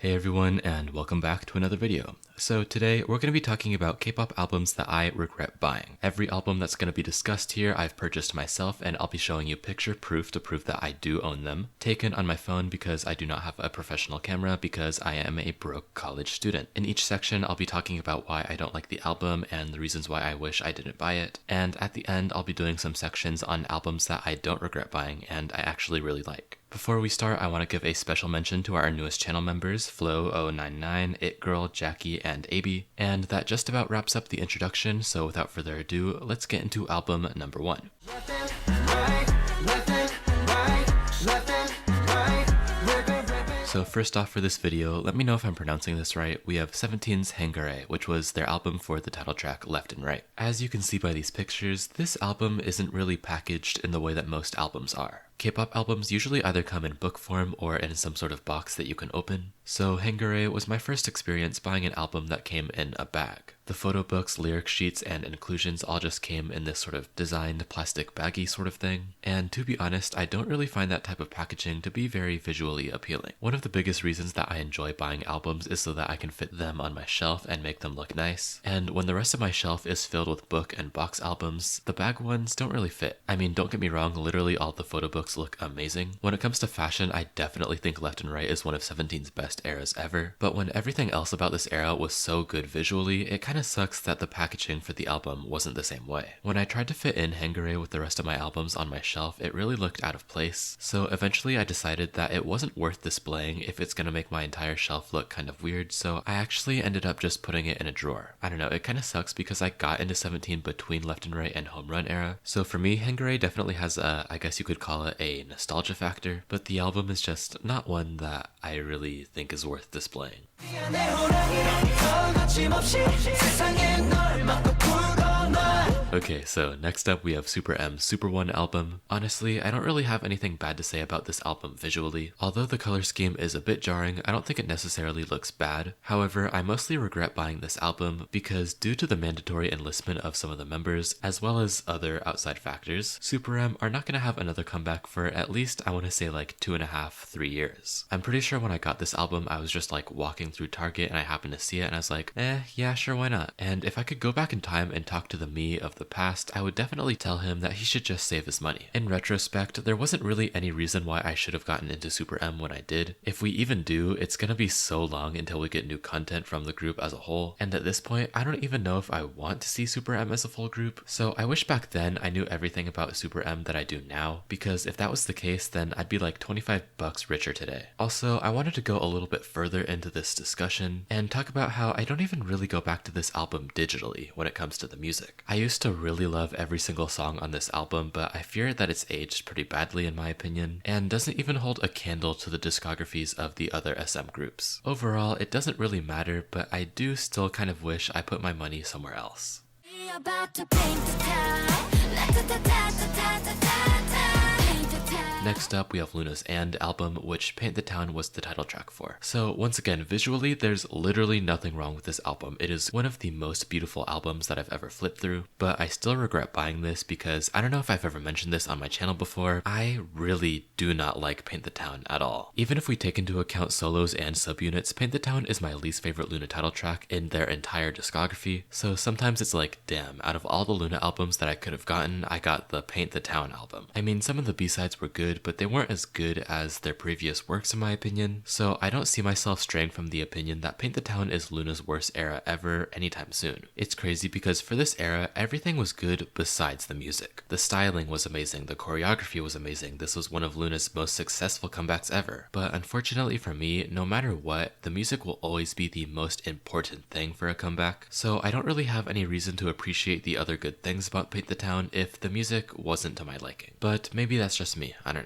Hey everyone, and welcome back to another video. So today we're going to be talking about K-pop albums that I regret buying. Every album that's going to be discussed here I've purchased myself, and I'll be showing you picture proof to prove that I do own them, taken on my phone because I do not have a professional camera because I am a broke college student. In each section I'll be talking about why I don't like the album and the reasons why I wish I didn't buy it, and at the end I'll be doing some sections on albums that I don't regret buying and I actually really like. Before we start, I want to give a special mention to our newest channel members, Flo099, Itgirl, Jackie, and AB. And that just about wraps up the introduction, so without further ado, let's get into album number 1. So first off for this video, let me know if I'm pronouncing this right. We have 17's Hangare, which was their album for the title track Left and Right. As you can see by these pictures, this album isn't really packaged in the way that most albums are. K-pop albums usually either come in book form or in some sort of box that you can open. So Hangare was my first experience buying an album that came in a bag. The photo books, lyric sheets, and inclusions all just came in this sort of designed plastic baggy sort of thing. And to be honest, I don't really find that type of packaging to be very visually appealing. One of the biggest reasons that I enjoy buying albums is so that I can fit them on my shelf and make them look nice. And when the rest of my shelf is filled with book and box albums, the bag ones don't really fit. I mean, don't get me wrong, literally all the photo books look amazing. When it comes to fashion, I definitely think Left and Right is one of 17's best eras ever. But when everything else about this era was so good visually, it kind of sucks that the packaging for the album wasn't the same way. When I tried to fit in Hangare with the rest of my albums on my shelf, it really looked out of place. So eventually I decided that it wasn't worth displaying if it's gonna make my entire shelf look kind of weird, so I actually ended up just putting it in a drawer. I don't know, it kind of sucks because I got into 17 between Left and Right and Home Run era. So for me, Hangare definitely has a, I guess you could call it a nostalgia factor, but the album is just not one that I really think is worth displaying. Okay, so next up we have Super M's Super One album. Honestly, I don't really have anything bad to say about this album visually. Although the color scheme is a bit jarring, I don't think it necessarily looks bad. However, I mostly regret buying this album because due to the mandatory enlistment of some of the members, as well as other outside factors, Super M are not going to have another comeback for at least, I want to say like 2.5, 3 years. I'm pretty sure when I got this album, I was just like walking through Target and I happened to see it and I was like, yeah, sure, why not? And if I could go back in time and talk to the me of the past, I would definitely tell him that he should just save his money. In retrospect, there wasn't really any reason why I should have gotten into Super M when I did. If we even do, it's gonna be so long until we get new content from the group as a whole, and at this point, I don't even know if I want to see Super M as a full group, so I wish back then I knew everything about Super M that I do now, because if that was the case, then I'd be like $25 richer today. Also, I wanted to go a little bit further into this discussion and talk about how I don't even really go back to this album digitally when it comes to the music. I used to really love every single song on this album, but I fear that it's aged pretty badly in my opinion, and doesn't even hold a candle to the discographies of the other SM groups. Overall, it doesn't really matter, but I do still kind of wish I put my money somewhere else. Next up, we have Loona's And album, which Paint the Town was the title track for. So once again, visually, there's literally nothing wrong with this album. It is one of the most beautiful albums that I've ever flipped through, but I still regret buying this because I don't know if I've ever mentioned this on my channel before, I really do not like Paint the Town at all. Even if we take into account solos and subunits, Paint the Town is my least favorite Loona title track in their entire discography, so sometimes it's like, damn, out of all the Loona albums that I could have gotten, I got the Paint the Town album. I mean, some of the B-sides were good, but they weren't as good as their previous works in my opinion, so I don't see myself straying from the opinion that Paint the Town is Loona's worst era ever anytime soon. It's crazy because for this era, everything was good besides the music. The styling was amazing, the choreography was amazing, this was one of Loona's most successful comebacks ever, but unfortunately for me, no matter what, the music will always be the most important thing for a comeback, so I don't really have any reason to appreciate the other good things about Paint the Town if the music wasn't to my liking. But maybe that's just me, I don't know.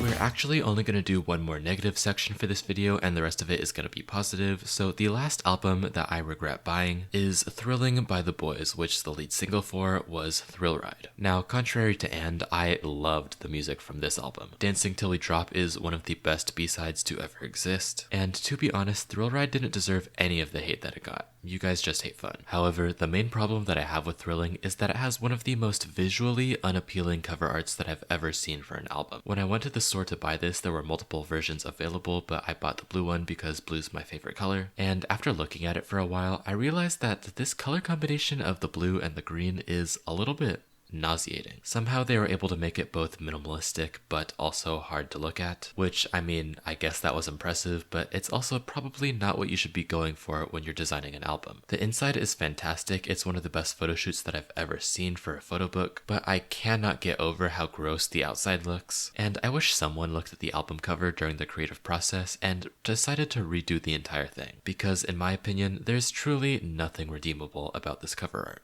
We're actually only going to do one more negative section for this video and the rest of it is going to be positive. So the last album that I regret buying is Thrilling by the Boyz, which the lead single for was Thrill Ride. Now, contrary to And, I loved the music from this album. Dancing Till We Drop is one of the best B-sides to ever exist, and to be honest, Thrill Ride didn't deserve any of the hate that it got. You guys just hate fun. However, the main problem that I have with Thrilling is that it has one of the most visually unappealing cover arts that I've ever seen for an album. When I went to the store to buy this, there were multiple versions available, but I bought the blue one because blue's my favorite color. And after looking at it for a while, I realized that this color combination of the blue and the green is a little bit nauseating. Somehow they were able to make it both minimalistic but also hard to look at, which, I mean, I guess that was impressive, but it's also probably not what you should be going for when you're designing an album. The inside is fantastic. It's one of the best photo shoots that I've ever seen for a photo book, but I cannot get over how gross the outside looks, and I wish someone looked at the album cover during the creative process and decided to redo the entire thing, because in my opinion, there's truly nothing redeemable about this cover art.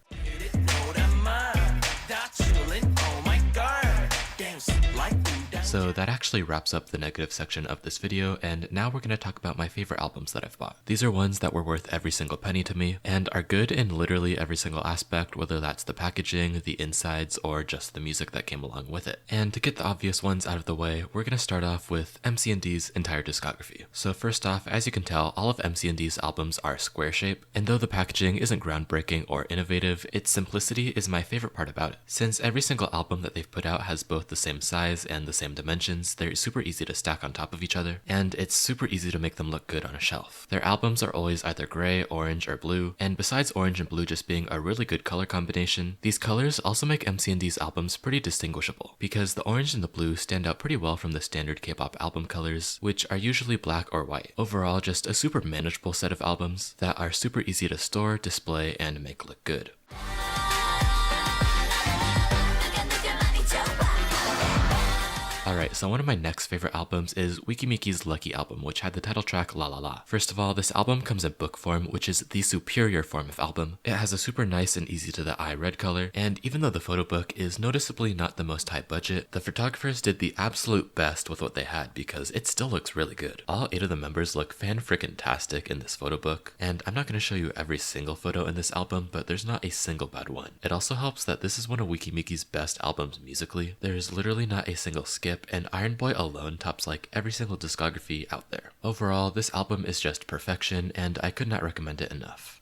So that actually wraps up the negative section of this video, and now we're going to talk about my favorite albums that I've bought. These are ones that were worth every single penny to me, and are good in literally every single aspect, whether that's the packaging, the insides, or just the music that came along with it. And to get the obvious ones out of the way, we're going to start off with MCND's entire discography. So first off, as you can tell, all of MCND's albums are square shape, and though the packaging isn't groundbreaking or innovative, its simplicity is my favorite part about it. Since every single album that they've put out has both the same size and the same dimensions, they're super easy to stack on top of each other, and it's super easy to make them look good on a shelf. Their albums are always either gray, orange, or blue, and besides orange and blue just being a really good color combination, these colors also make MCND's albums pretty distinguishable, because the orange and the blue stand out pretty well from the standard K-pop album colors, which are usually black or white. Overall, just a super manageable set of albums that are super easy to store, display, and make look good. Alright, so one of my next favorite albums is Weki's Lucky album, which had the title track La La La. First of all, this album comes in book form, which is the superior form of album. It has a super nice and easy to the eye red color, and even though the photo book is noticeably not the most high budget, the photographers did the absolute best with what they had because it still looks really good. All 8 of the members look fan-frickin-tastic in this photo book, and I'm not going to show you every single photo in this album, but there's not a single bad one. It also helps that this is one of Weki's best albums musically. There's literally not a single skip, and Iron Boy alone tops like every single discography out there. Overall, this album is just perfection, and I could not recommend it enough.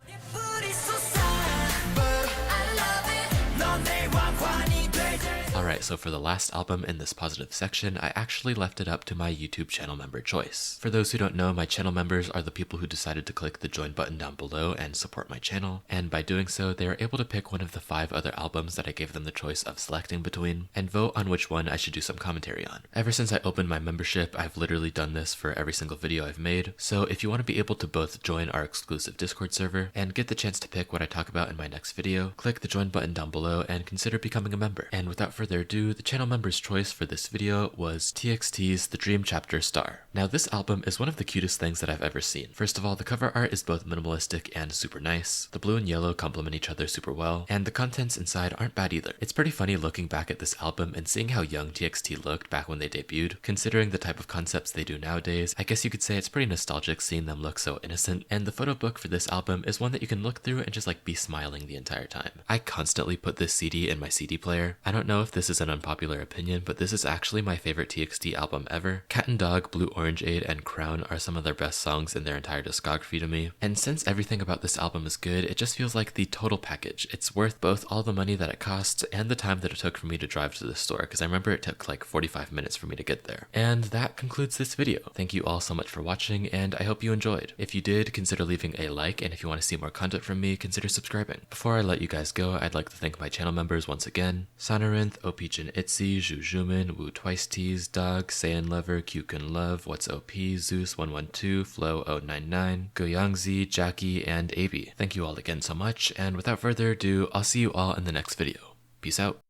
Alright, so for the last album in this positive section, I actually left it up to my YouTube channel member choice. For those who don't know, my channel members are the people who decided to click the join button down below and support my channel, and by doing so, they were able to pick one of the 5 other albums that I gave them the choice of selecting between, and vote on which one I should do some commentary on. Ever since I opened my membership, I've literally done this for every single video I've made, so if you want to be able to both join our exclusive Discord server and get the chance to pick what I talk about in my next video, click the join button down below and consider becoming a member. And without further ado, the channel member's choice for this video was TXT's The Dream Chapter Star. Now this album is one of the cutest things that I've ever seen. First of all, the cover art is both minimalistic and super nice. The blue and yellow complement each other super well, and the contents inside aren't bad either. It's pretty funny looking back at this album and seeing how young TXT looked back when they debuted. Considering the type of concepts they do nowadays, I guess you could say it's pretty nostalgic seeing them look so innocent, and the photo book for this album is one that you can look through and just like be smiling the entire time. I constantly put this CD in my CD player. I don't know if this is an unpopular opinion, but this is actually my favorite TXT album ever. Cat and Dog, Blue Orangeade, and Crown are some of their best songs in their entire discography to me. And since everything about this album is good, it just feels like the total package. It's worth both all the money that it costs and the time that it took for me to drive to the store, because I remember it took like 45 minutes for me to get there. And that concludes this video. Thank you all so much for watching, and I hope you enjoyed. If you did, consider leaving a like, and if you want to see more content from me, consider subscribing. Before I let you guys go, I'd like to thank my channel members once again: Sonorinth, Opijin ITZY, Jujumin, Wu Twice Tees, Dog, Saiyan Lover, Kyukun Love, What's OP, Zeus112, Flo099, Goyangzi, Jackie, and AB. Thank you all again so much, and without further ado, I'll see you all in the next video. Peace out.